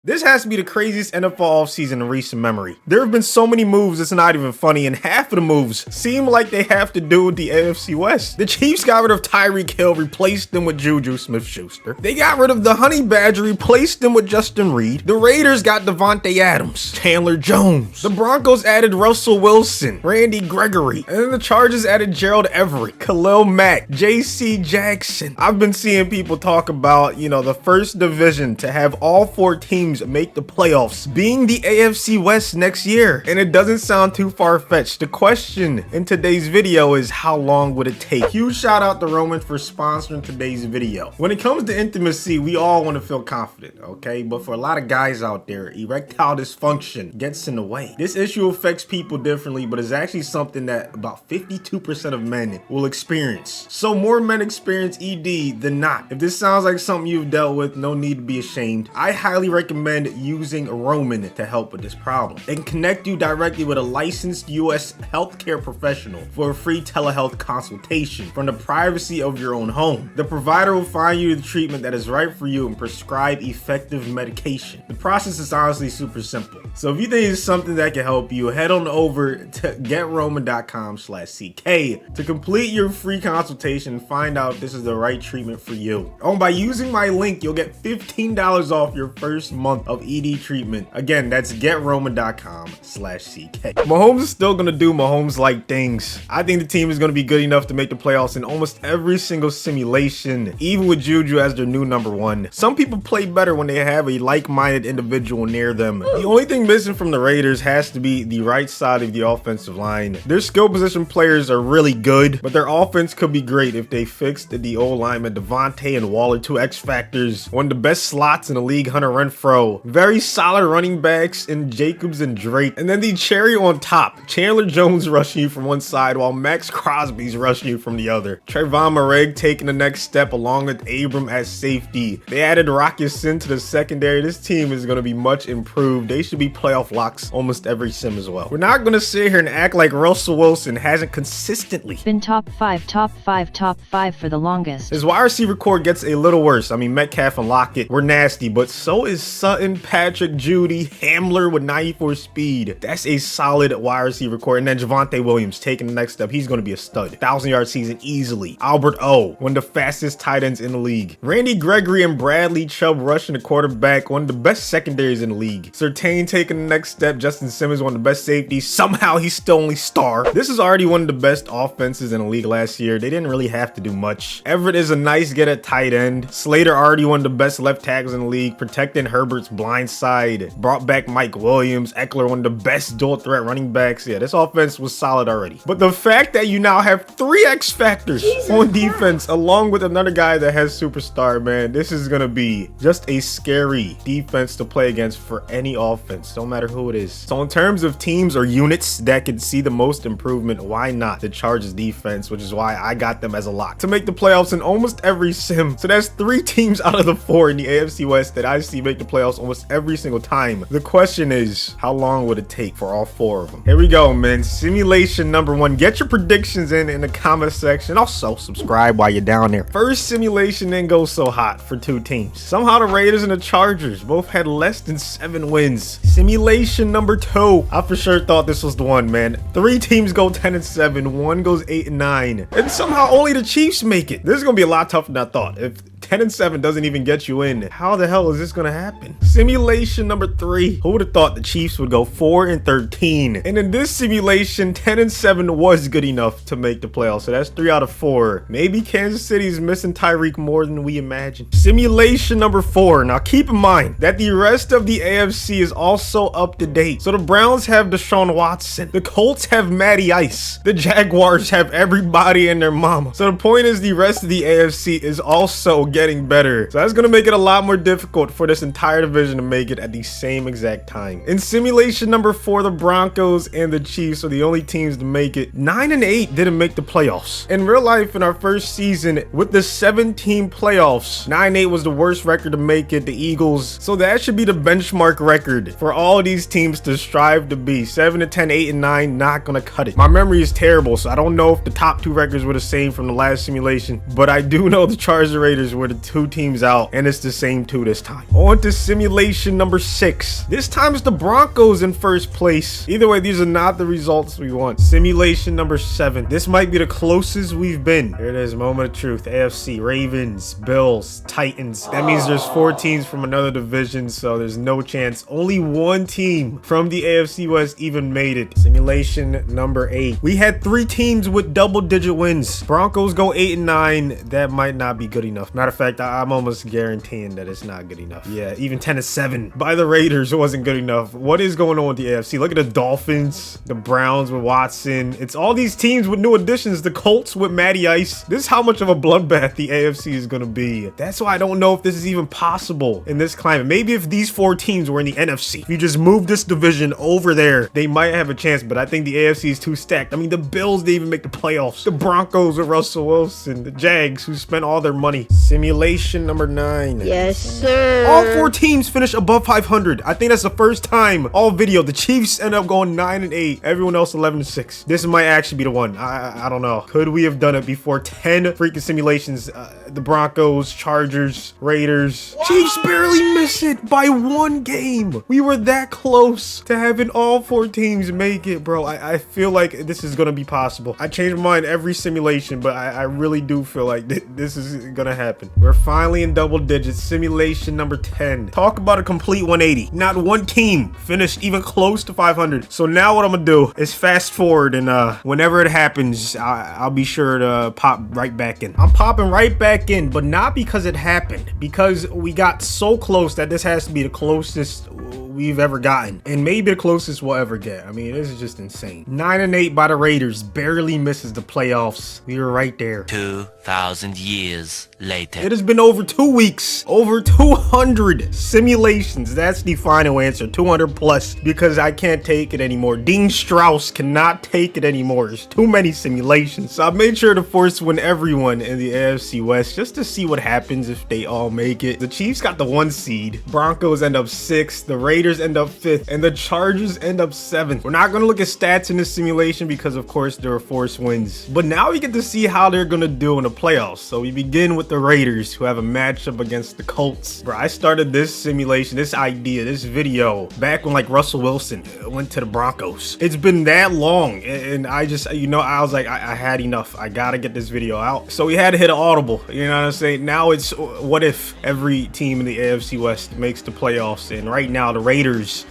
This has to be the craziest NFL offseason in recent memory. There have been so many moves it's not even funny, and half of the moves seem like they have to do with the AFC West. The Chiefs got rid of Tyreek Hill, replaced him with Juju Smith-Schuster. They got rid of the Honey Badger, replaced him with Justin Reed. The Raiders got Devontae Adams, Chandler Jones. The Broncos added Russell Wilson, Randy Gregory. And then the Chargers added Gerald Everett, Khalil Mack, J.C. Jackson. I've been seeing people talk about, the first division to have all four teams make the playoffs being the AFC West next year, and it doesn't sound too far-fetched. The question in today's video is, how long would it take? Huge shout out to Roman for sponsoring today's video. When it comes to intimacy, we all want to feel confident, okay? But for a lot of guys out there, erectile dysfunction gets in the way. This issue affects people differently, but it's actually something that about 52% of men will experience. So more men experience ED than not. If this sounds like something you've dealt with, no need to be ashamed. I highly recommend using Roman to help with this problem. They can connect you directly with a licensed US healthcare professional for a free telehealth consultation from the privacy of your own home. The provider will find you the treatment that is right for you and prescribe effective medication. The process is honestly super simple. So if you think it's something that can help you, head on over to getroman.com/CK to complete your free consultation and find out if this is the right treatment for you. Oh, by using my link, you'll get $15 off your first month of ED treatment. Again, that's getroman.com/CK. Mahomes is still gonna do Mahomes-like things. I think the team is gonna be good enough to make the playoffs in almost every single simulation, even with Juju as their new number one. Some people play better when they have a like-minded individual near them. The only thing missing from the Raiders has to be the right side of the offensive line. Their skill position players are really good, but their offense could be great if they fixed the O-lineman. Devontae and Waller, two X factors, one of the best slots in the league, Hunter Renfrow. Very solid running backs in Jacobs and Drake. And then the cherry on top, Chandler Jones rushing you from one side while Max Crosby's rushing you from the other. Trayvon Moehrig taking the next step along with Abram at safety. They added Rocky Sin to the secondary. This team is going to be much improved. They should be playoff locks almost every sim as well. We're not going to sit here and act like Russell Wilson hasn't consistently been top five for the longest. His wide receiver core gets a little worse. I mean, Metcalf and Lockett were nasty, but so is Sutton, Patrick, Judy, Hamler with 94 speed. That's a solid wide receiver core. And then Javonte Williams taking the next step. He's going to be a stud. 1,000-yard season easily. Albert O, one of the fastest tight ends in the league. Randy Gregory and Bradley Chubb rushing the quarterback. One of the best secondaries in the league. Surtain taking the next step. Justin Simmons, one of the best safeties. Somehow he's still only star. This is already one of the best offenses in the league last year. They didn't really have to do much. Everett is a nice get at tight end. Slater already one of the best left tackles in the league, protecting Herbert's blind side. Brought back Mike Williams. Eckler, one of the best dual threat running backs. Yeah, this offense was solid already. But the fact that you now have 3 X factors on defense, along with another guy that has superstar, man, this is gonna be just a scary defense to play against for any offense, no matter who it is. So in terms of teams or units that could see the most improvement, why not the Chargers defense, which is why I got them as a lock to make the playoffs in almost every sim. So that's 3 teams out of the 4 in the AFC West that I see make the playoffs almost every single time. The question is, how long would it take for all 4 of them? Here we go, man. Simulation number 1. Get your predictions in the comment section. Also subscribe while you're down there. First simulation didn't go so hot for 2 teams. Somehow the Raiders and the Chargers both had less than 7 wins. Simulation number 2. I for sure thought this was the one, man. 3 teams go 10-7, 1 goes 8-9, and somehow only the Chiefs make it. This is gonna be a lot tougher than I thought. If 10-7 doesn't even get you in, how the hell is this gonna happen? Simulation number 3. Who would have thought the Chiefs would go 4-13? And in this simulation, 10-7 was good enough to make the playoffs. So that's 3 out of 4. Maybe Kansas City's missing Tyreek more than we imagined. Simulation number 4. Now keep in mind that the rest of the AFC is also up to date. So the Browns have Deshaun Watson. The Colts have Matty Ice. The Jaguars have everybody and their mama. So the point is, the rest of the AFC is also getting better. So that's going to make it a lot more difficult for this entire division to make it at the same exact time. In simulation number 4, the Broncos and the Chiefs are the only teams to make it. 9-8 didn't make the playoffs. In real life, in our first season with the 7-team playoffs, 9-8 was the worst record to make it, the Eagles. So that should be the benchmark record for all these teams to strive to be. 7-10, 8-9, not going to cut it. My memory is terrible, so I don't know if the top 2 records were the same from the last simulation, but I do know the Chargers Raiders were the 2 teams out, and it's the same 2 this time. On to simulation number 6. This time it's the Broncos in first place. Either way, these are not the results we want. Simulation number 7. This might be the closest we've been. Here it is, moment of truth. AFC, Ravens, Bills, Titans. That means there's 4 teams from another division, so there's no chance. Only 1 team from the AFC West even made it. Simulation number 8. We had 3 teams with double-digit wins. Broncos go 8-9. That might not be good enough. Matter of fact, I'm almost guaranteeing that it's not good enough. Yeah, even 10-7 by the Raiders wasn't good enough. What is going on with the AFC? Look at the Dolphins, the Browns with Watson. It's all these teams with new additions. The Colts with Matty Ice. This is how much of a bloodbath the AFC is going to be. That's why I don't know if this is even possible in this climate. Maybe if these 4 teams were in the NFC, if you just move this division over there, they might have a chance, but I think the AFC is too stacked. I mean, the Bills didn't even make the playoffs. The Broncos with Russell Wilson. The Jags, who spent all their money. Simulation number 9. Yes, sir. All 4 teams finish above 500. I think that's the first time all video. The Chiefs end up going 9-8. Everyone else 11-6. This might actually be the one. I don't know. Could we have done it before 10 freaking simulations? The Broncos, Chargers, Raiders. What? Chiefs barely miss it by 1 game. We were that close to having all 4 teams make it, bro. I feel like this is gonna be possible. I change my mind every simulation, but I really do feel like this is gonna happen. We're finally in double digits. Simulation number 10. Talk about a complete 180. Not 1 team finished even close to 500. So now what I'm gonna do is fast forward, and whenever it happens, I'll be sure to pop right back in. I'm popping right back in, but not because it happened, because we got so close that this has to be the closest we've ever gotten, and maybe the closest we'll ever get. I mean, this is just insane. 9-8 by the Raiders, barely misses the playoffs. We were right there. 2,000 years later. It has been over 2 weeks, over 200 simulations. That's the final answer, 200 plus, because I can't take it anymore. Dean Strauss cannot take it anymore. There's too many simulations. So I made sure to force win everyone in the AFC West just to see what happens if they all make it. The Chiefs got the 1 seed. Broncos end up 6th. The Raiders end up 5th, and the Chargers end up 7th. We're not going to look at stats in this simulation because of course there are forced wins, but now we get to see how they're going to do in the playoffs. So we begin with the Raiders, who have a matchup against the Colts. Bro, I started this simulation, this idea, this video back when like Russell Wilson went to the Broncos. It's been that long, and I just, you know, I was like, I had enough. I gotta get this video out. So we had to hit an audible, you know what I'm saying? Now it's what if every team in the AFC West makes the playoffs, and right now the Raiders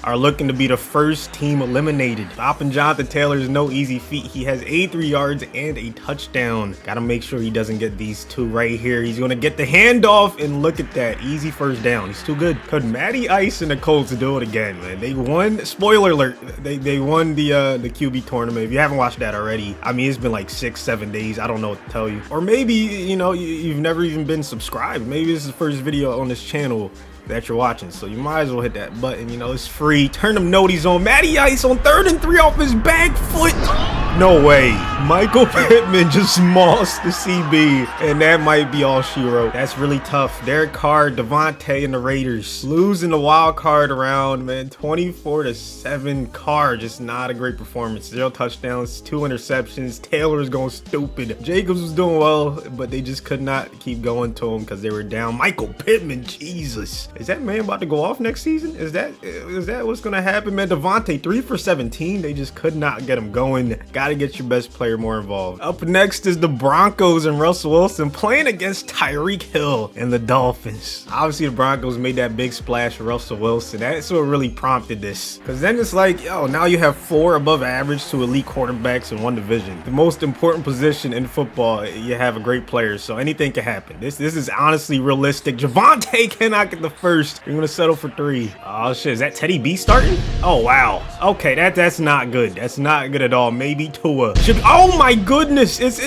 are looking to be the first team eliminated. Stopping Jonathan Taylor is no easy feat. He has 83 yards and a touchdown. Gotta make sure he doesn't get these 2 right here. He's gonna get the handoff, and look at that, easy first down. He's too good. Could Matty Ice and the Colts do it again, man? They won, spoiler alert, they won the QB tournament. If you haven't watched that already, I mean, it's been like 6-7 days. I don't know what to tell you. Or maybe, you know, you've never even been subscribed. Maybe this is the first video on this channel that you're watching, so you might as well hit that button. You know, it's free. Turn them noties on. Matty Ice on 3rd and 3 off his back foot. No way. Michael Pittman just mossed the CB, and that might be all she wrote. That's really tough. Derek Carr, Devontae, and the Raiders losing the wild card round, man. 24-7. Carr, just not a great performance. 0 touchdowns, 2 interceptions. Taylor's going stupid. Jacobs was doing well, but they just could not keep going to him because they were down. Michael Pittman, Jesus. Is that man about to go off next season? Is that what's gonna happen, man? Devontae 3 for 17. They just could not get him going. Gotta get your best player more involved. Up next is the Broncos and Russell Wilson playing against Tyreek Hill and the Dolphins. Obviously, the Broncos made that big splash for Russell Wilson. That's what really prompted this. Because then it's like, yo, now you have 4 above average to elite quarterbacks in one division. The most important position in football, you have a great player, so anything can happen. This is honestly realistic. Javonte cannot get the first. You're gonna settle for 3. Oh shit, is that Teddy B starting? Oh wow. Okay, that's not good. That's not good at all. Maybe Tua. Oh my goodness, it's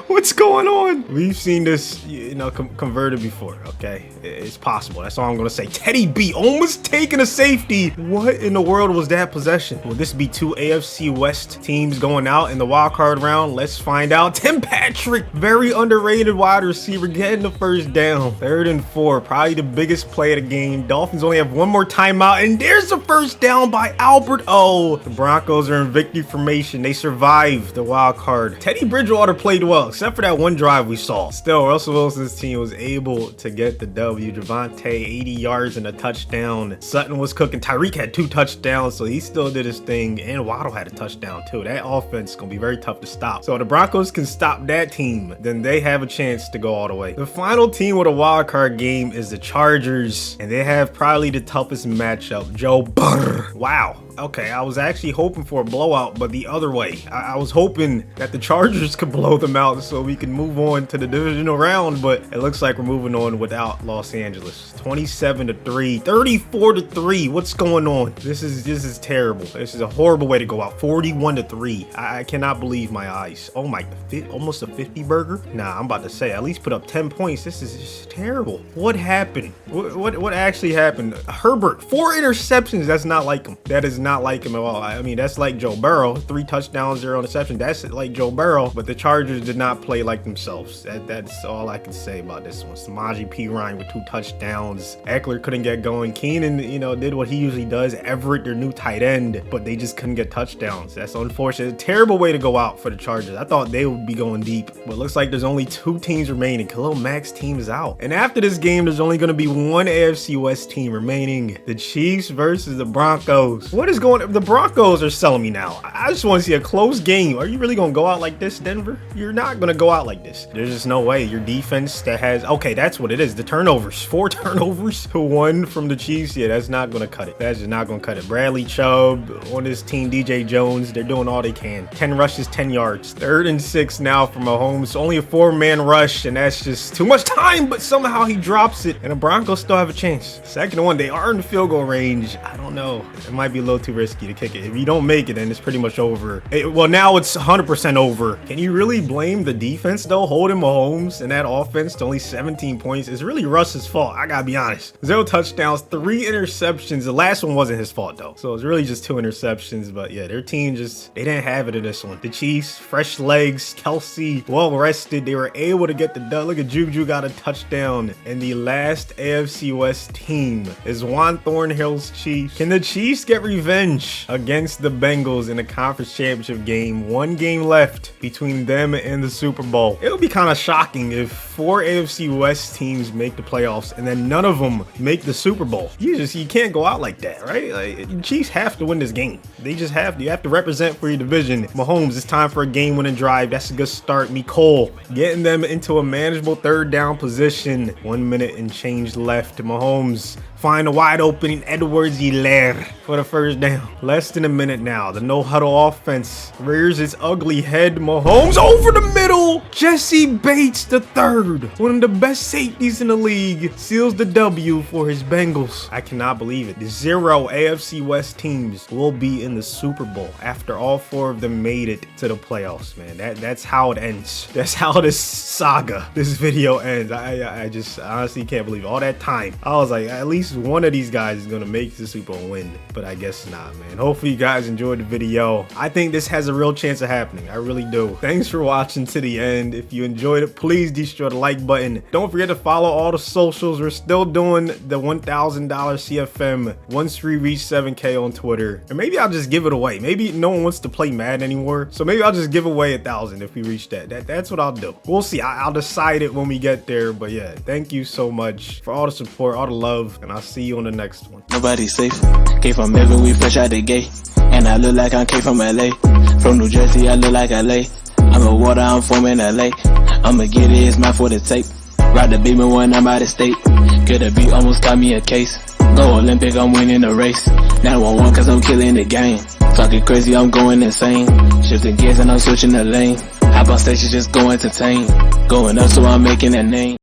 what's going on? We've seen this, you know, converted before. Okay, it's possible. That's all I'm gonna say. Teddy B almost taking a safety. What in the world was that possession? Will this be 2 AFC West teams going out in the wild card round? Let's find out. Tim Patrick, very underrated wide receiver, getting the first down. 3rd and 4, probably the biggest play of the game. Dolphins only have 1 more timeout, and there's the first down by Albert O. The Broncos are in victory formation. They survived the wild card. Teddy Bridgewater played well, except except for that one drive we saw. Still, Russell Wilson's team was able to get the W. Javonte, 80 yards and a touchdown. Sutton was cooking. Tyreek had 2 touchdowns, so he still did his thing. And Waddle had a touchdown too. That offense is going to be very tough to stop. So if the Broncos can stop that team, then they have a chance to go all the way. The final team with a wild card game is the Chargers, and they have probably the toughest matchup. Joe Burr. Wow. Okay, I was actually hoping for a blowout, but the other way. I was hoping that the Chargers could blow them out so we can move on to the divisional round, but it looks like we're moving on without Los Angeles. 27-3, 34-3. What's going on? This is terrible. This is a horrible way to go out. 41-3. I cannot believe my eyes. Oh my, almost a 50 burger? Nah, I'm about to say, at least put up 10 points. This is just terrible. What happened? What actually happened? Herbert, 4 interceptions. That's not like him. That is not like him at all. I mean, that's like Joe Burrow. 3 touchdowns, 0 interceptions. That's like Joe Burrow, but the Chargers did not play like themselves. That's all I can say about this one. Samaje Perine with 2 touchdowns. Eckler couldn't get going. Keenan, you know, did what he usually does. Everett, their new tight end, but they just couldn't get touchdowns. That's unfortunate. A terrible way to go out for the Chargers. I thought they would be going deep, but it looks like there's only 2 teams remaining. Khalil Mack's team is out. And after this game, there's only going to be one AFC West team remaining. The Chiefs versus the Broncos. What is going on? The Broncos are selling me now. I just want to see a close game. Are you really going to go out like this, Denver? You're not going to go out like this. There's just no way. Your defense that has, okay, that's what it is. The turnovers, 4 turnovers to 1 from the Chiefs. Yeah, that's not going to cut it. That's just not going to cut it. Bradley Chubb on this team, DJ Jones, they're doing all they can. 10 rushes, 10 yards. 3rd and 6 now for Mahomes. Only a 4-man rush, and that's just too much time, but somehow he drops it, and the Broncos still have a chance. 2nd and 1, they are in the field goal range. I don't know. It might be a little too risky to kick it. If you don't make it, then it's pretty much over. Well, now it's 100% over. Can you really blame the defense, though, holding Mahomes and that offense to only 17 points? It's really Russ's fault. I gotta be honest. 0 touchdowns, 3 interceptions. The last one wasn't his fault, though. So it's really just 2 interceptions. But yeah, their team just, they didn't have it in this one. The Chiefs, fresh legs, Kelsey, well rested. They were able to get the dub. Look at Juju got a touchdown. And the last AFC West team is Juan Thornhill's Chiefs. Can the Chiefs get revenge against the Bengals in the conference championship game? 1 game left between them and the Super Bowl. It would be kind of shocking if 4 AFC West teams make the playoffs and then none of them make the Super Bowl. You can't go out like that, right? Like, the Chiefs have to win this game. They just have to. You have to represent for your division. Mahomes, it's time for a game-winning drive. That's a good start. Nicole getting them into a manageable 3rd down position. 1 minute and change left. Mahomes find a wide open Edwards-Helaire for the 1st down. Less than a minute now. The no-huddle offense rears its ugly head. Mahomes over the middle. Jesse Bates III, one of the best safeties in the league, seals the W for his Bengals. I cannot believe it. 0 AFC West teams will be in the Super Bowl after all 4 of them made it to the playoffs, man. That's how it ends. That's how this saga, this video ends. I just honestly can't believe it. All that time. I was like, at least one of these guys is going to make the Super Bowl win, but I guess not, man. Hopefully you guys enjoyed the video. I think this has a real chance of happening. I really do. Thanks for watching to the end. If you enjoyed it, please destroy the like button. Don't forget to follow all the socials. We're still doing the $1,000 CFM once we reach 7K on Twitter. And maybe I'll just give it away. Maybe no one wants to play Madden anymore, so maybe I'll just give away 1,000 if we reach that. That's what I'll do. We'll see. I'll decide it when we get there. But yeah, thank you so much for all the support, all the love, and I'll see you on the next one. Nobody's safe. Came from heaven, we fresh out the gate. And I look like I came from LA. From New Jersey, I look like LA. I'm a water, I'm forming a lake. I'ma get it, it's mine for the tape. Ride the beamer when I'm out of state. Could have beat, almost got me a case. Go Olympic, I'm winning the race. 911 cause I'm killing the game. Talking crazy, I'm going insane. Shifting gears and I'm switching the lane. Hop on stage, just go entertain. Going up so I'm making a name.